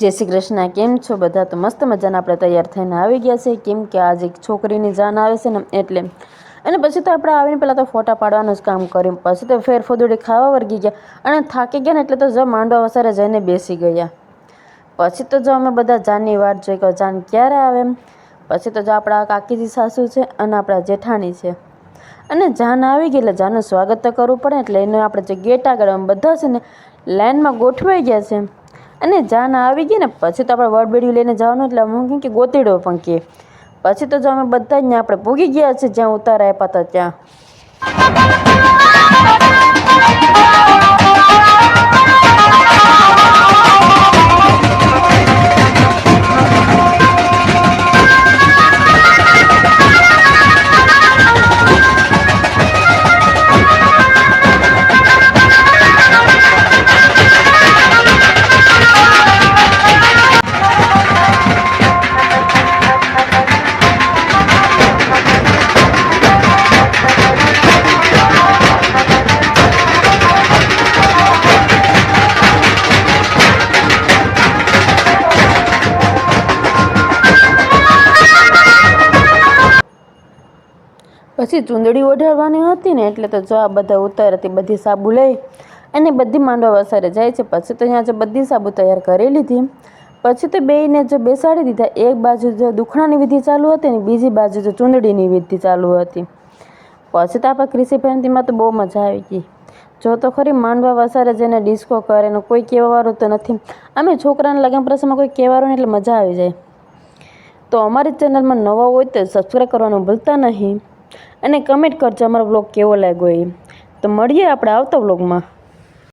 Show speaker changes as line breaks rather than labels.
જય શ્રી કૃષ્ણ. કેમ છો બધા? તો મસ્ત મજાના આપણે તૈયાર થઈને આવી ગયા છે, કેમ કે આજે એક છોકરીની જાન આવે છે ને એટલે. અને પછી તો આપણે આવીને પહેલાં તો ફોટા પાડવાનું જ કામ કર્યું. પછી તો ફેરફોદુડી ખાવા વર્ગી ગયા અને થાકી ગયા ને એટલે તો જો માંડવા વસારે જઈને બેસી ગયા. પછી તો જો અમે બધા જાનની વાટ જોઈ કે જાન ક્યારે આવે એમ. પછી તો જો આપણા કાકીજી સાસુ છે અને આપણા જેઠાણી છે. અને જાન આવી ગઈ એટલે જાનનું સ્વાગત તો કરવું પડે, એટલે એનું આપણે જે ગેટ આગળ બધા છે ને લાઈનમાં ગોઠવાઈ ગયા છે. અને જાન આવી ગઈ ને પછી તો આપણે વડબેડિયું લઈને જવાનું, એટલે અમુક કે ગોતીડો પણ કહે. પછી તો જો અમે બધા જ આપણે પૂગી ગયા છે જ્યાં ઉતારા આપ્યા હતા ત્યાં. પછી ચૂંદડી ઓઢાડવાની હતી ને એટલે તો જો આ બધા ઉતારતી બધી સાબુ લઈ અને બધી માંડવા વસારે જાય છે. પછી તો અહીંયા જો બધી સાબુ તૈયાર કરી લીધી. પછી તો બેયને જો બેસાડી દીધા. એક બાજુ જો દુખણાની વિધિ ચાલુ હતી ને બીજી બાજુ જો ચૂંદડીની વિધિ ચાલુ હતી. પછી તો આપણે ક્રિસી ફેન્તીમાં તો બહુ મજા આવી ગઈ. જો તો ખરી માંડવા વસારે જઈને ડિસ્કો કરે ને કોઈ કહેવાવાળું તો નથી. અમે છોકરાના લગ્ન પ્રસંગમાં કોઈ કહેવાનું એટલે મજા આવી જાય. તો અમારી ચેનલમાં નવા હોય તો સબસ્ક્રાઈબ કરવાનું ભૂલતા નહીં અને કમેન્ટ કરજો અમારો વ્લોગ કેવો લાગ્યો એ. તો મળીએ આપણે આવતા વ્લોગમાં.